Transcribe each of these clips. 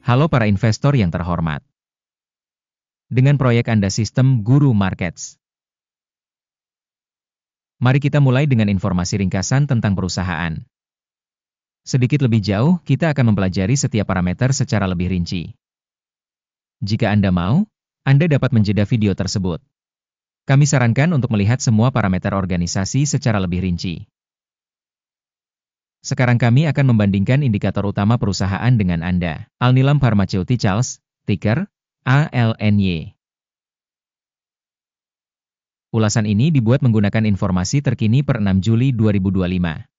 Halo para investor yang terhormat. Dengan proyek Anda Sistem Guru Markets. Mari kita mulai dengan informasi ringkasan tentang perusahaan. Sedikit lebih jauh, kita akan mempelajari setiap parameter secara lebih rinci. Jika Anda mau, Anda dapat menjeda video tersebut. Kami sarankan untuk melihat semua parameter organisasi secara lebih rinci. Sekarang kami akan membandingkan indikator utama perusahaan dengan Anda. Alnylam Pharmaceuticals, ticker ALNY. Ulasan ini dibuat menggunakan informasi terkini per 6 Juli 2025.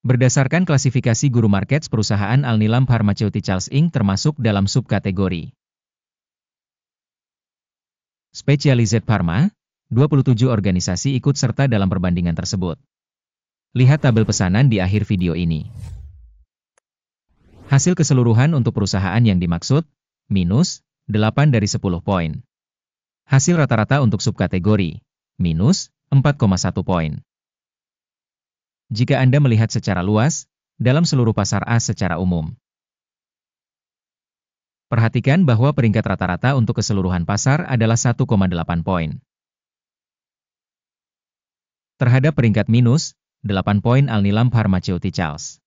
Berdasarkan klasifikasi Guru Markets, perusahaan Alnylam Pharmaceuticals Inc. termasuk dalam subkategori Specialized Pharma. 27 organisasi ikut serta dalam perbandingan tersebut. Lihat tabel pesanan di akhir video ini. Hasil keseluruhan untuk perusahaan yang dimaksud, minus 8 dari 10 poin. Hasil rata-rata untuk subkategori, minus 4,1 poin. Jika Anda melihat secara luas, dalam seluruh pasar A secara umum. Perhatikan bahwa peringkat rata-rata untuk keseluruhan pasar adalah 1,8 poin. Terhadap peringkat minus 8 poin Alnylam Pharmaceuticals.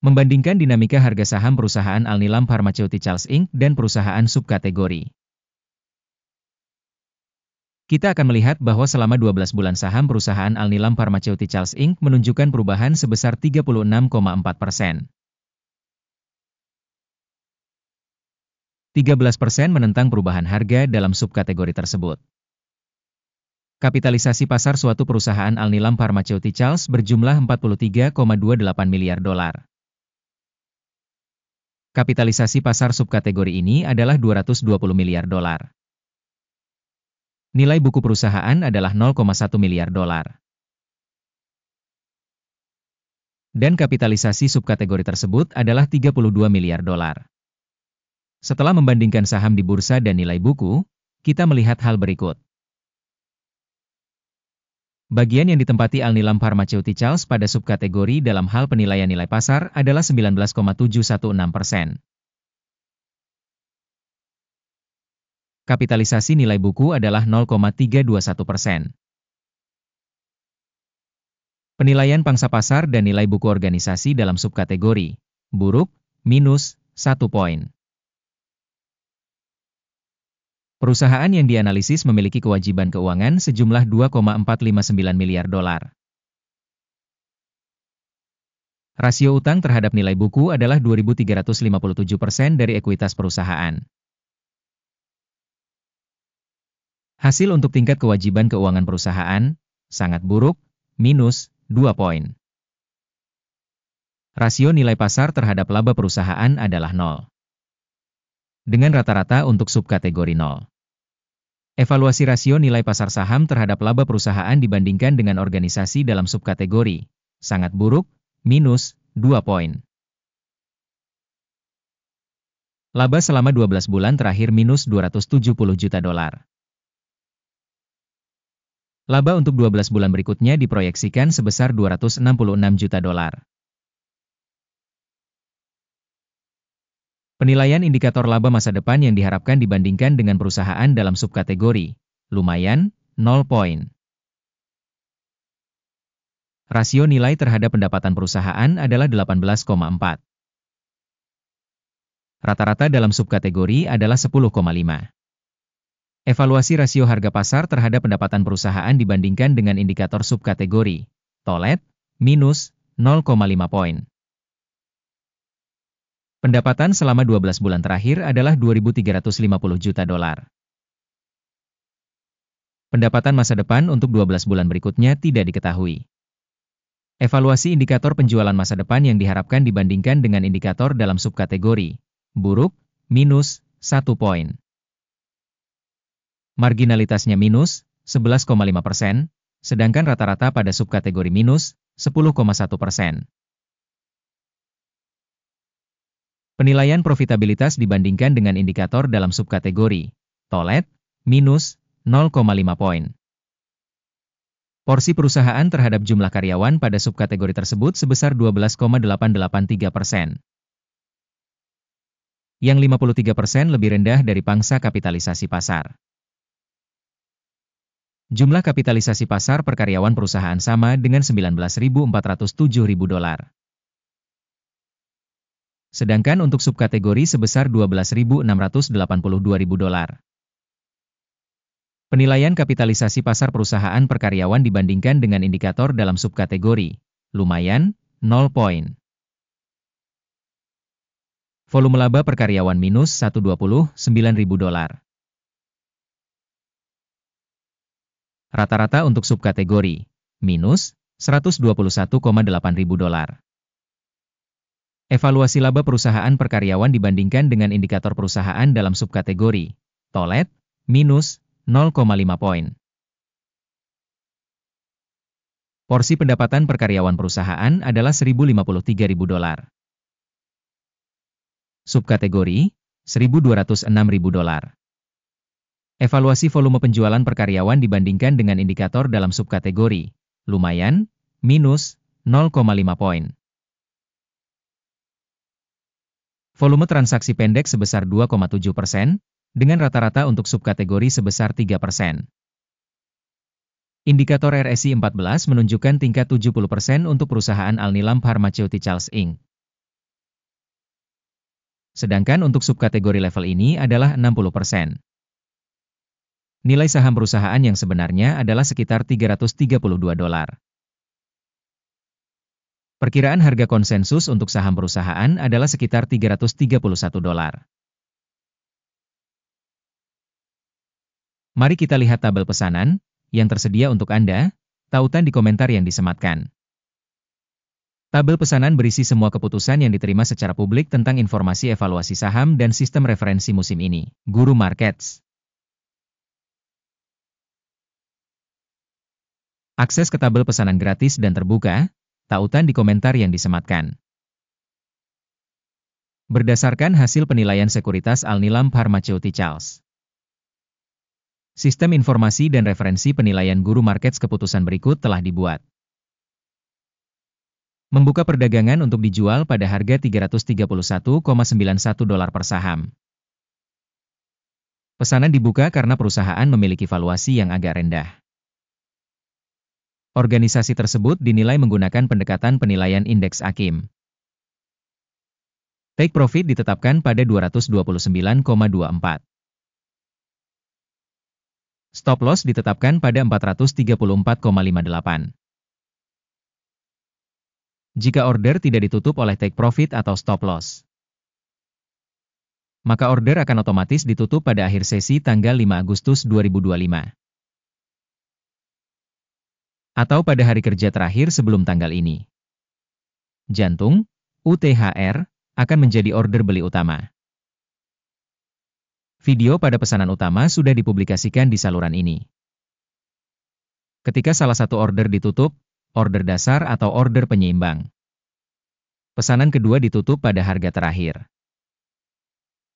Membandingkan dinamika harga saham perusahaan Alnylam Pharmaceuticals Inc. dan perusahaan subkategori. Kita akan melihat bahwa selama 12 bulan saham perusahaan Alnylam Pharmaceuticals Inc. menunjukkan perubahan sebesar 36,4%. 13% menentang perubahan harga dalam subkategori tersebut. Kapitalisasi pasar suatu perusahaan Alnylam Pharmaceuticals berjumlah 43,28 miliar dolar. Kapitalisasi pasar subkategori ini adalah 220 miliar dolar. Nilai buku perusahaan adalah 0,1 miliar dolar. Dan kapitalisasi subkategori tersebut adalah 32 miliar dolar. Setelah membandingkan saham di bursa dan nilai buku, kita melihat hal berikut. Bagian yang ditempati Alnylam Pharmaceuticals pada subkategori dalam hal penilaian nilai pasar adalah 19,716%. Kapitalisasi nilai buku adalah 0,321%. Penilaian pangsa pasar dan nilai buku organisasi dalam subkategori, buruk, minus 1 poin. Perusahaan yang dianalisis memiliki kewajiban keuangan sejumlah 2,459 miliar dolar. Rasio utang terhadap nilai buku adalah 2.357% dari ekuitas perusahaan. Hasil untuk tingkat kewajiban keuangan perusahaan, sangat buruk, minus 2 poin. Rasio nilai pasar terhadap laba perusahaan adalah 0. Dengan rata-rata untuk subkategori 0. Evaluasi rasio nilai pasar saham terhadap laba perusahaan dibandingkan dengan organisasi dalam subkategori, sangat buruk, minus 2 poin. Laba selama 12 bulan terakhir minus 270 juta dolar. Laba untuk 12 bulan berikutnya diproyeksikan sebesar 266 juta dolar. Penilaian indikator laba masa depan yang diharapkan dibandingkan dengan perusahaan dalam subkategori, lumayan, 0 poin. Rasio nilai terhadap pendapatan perusahaan adalah 18,4. Rata-rata dalam subkategori adalah 10,5. Evaluasi rasio harga pasar terhadap pendapatan perusahaan dibandingkan dengan indikator subkategori, tolet, minus 0,5 poin. Pendapatan selama 12 bulan terakhir adalah 2.350 juta dolar. Pendapatan masa depan untuk 12 bulan berikutnya tidak diketahui. Evaluasi indikator penjualan masa depan yang diharapkan dibandingkan dengan indikator dalam subkategori, buruk, minus 1 poin. Marginalitasnya minus 11,5%, sedangkan rata-rata pada subkategori minus 10,1%. Penilaian profitabilitas dibandingkan dengan indikator dalam subkategori, tolet, minus 0,5 poin. Porsi perusahaan terhadap jumlah karyawan pada subkategori tersebut sebesar 12,883%. Yang 53% lebih rendah dari pangsa kapitalisasi pasar. Jumlah kapitalisasi pasar per karyawan perusahaan sama dengan $19.407.000. Sedangkan untuk subkategori sebesar $12.682.000. Penilaian kapitalisasi pasar perusahaan per karyawan dibandingkan dengan indikator dalam subkategori, lumayan, 0 poin. Volume laba per karyawan minus $129.000. Rata-rata untuk subkategori, minus $121,800. Evaluasi laba perusahaan per karyawan dibandingkan dengan indikator perusahaan dalam subkategori, tolet, minus 0,5 poin. Porsi pendapatan per karyawan perusahaan adalah $1.053.000. Subkategori, $1.206.000. Evaluasi volume penjualan per karyawan dibandingkan dengan indikator dalam subkategori, lumayan, minus 0,5 poin. Volume transaksi pendek sebesar 2,7%, dengan rata-rata untuk subkategori sebesar 3%. Indikator RSI 14 menunjukkan tingkat 70% untuk perusahaan Alnylam Pharmaceuticals Inc. Sedangkan untuk subkategori level ini adalah 60%. Nilai saham perusahaan yang sebenarnya adalah sekitar $332. Perkiraan harga konsensus untuk saham perusahaan adalah sekitar $331. Mari kita lihat tabel pesanan yang tersedia untuk Anda, tautan di komentar yang disematkan. Tabel pesanan berisi semua keputusan yang diterima secara publik tentang informasi evaluasi saham dan sistem referensi musim ini. Guru Markets. Akses ke tabel pesanan gratis dan terbuka, tautan di komentar yang disematkan. Berdasarkan hasil penilaian sekuritas Alnylam Pharmaceuticals. Sistem informasi dan referensi penilaian Guru Markets keputusan berikut telah dibuat. Membuka perdagangan untuk dijual pada harga $331,91 per saham. Pesanan dibuka karena perusahaan memiliki valuasi yang agak rendah. Organisasi tersebut dinilai menggunakan pendekatan penilaian indeks AKIM. Take profit ditetapkan pada 229,24. Stop loss ditetapkan pada 434,58. Jika order tidak ditutup oleh take profit atau stop loss, maka order akan otomatis ditutup pada akhir sesi tanggal 5 Agustus 2025. Atau pada hari kerja terakhir sebelum tanggal ini. Jantung, UTHR, akan menjadi order beli utama. Video pada pesanan utama sudah dipublikasikan di saluran ini. Ketika salah satu order ditutup, order dasar atau order penyeimbang. Pesanan kedua ditutup pada harga terakhir.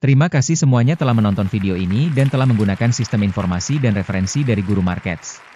Terima kasih semuanya telah menonton video ini dan telah menggunakan sistem informasi dan referensi dari Guru Markets.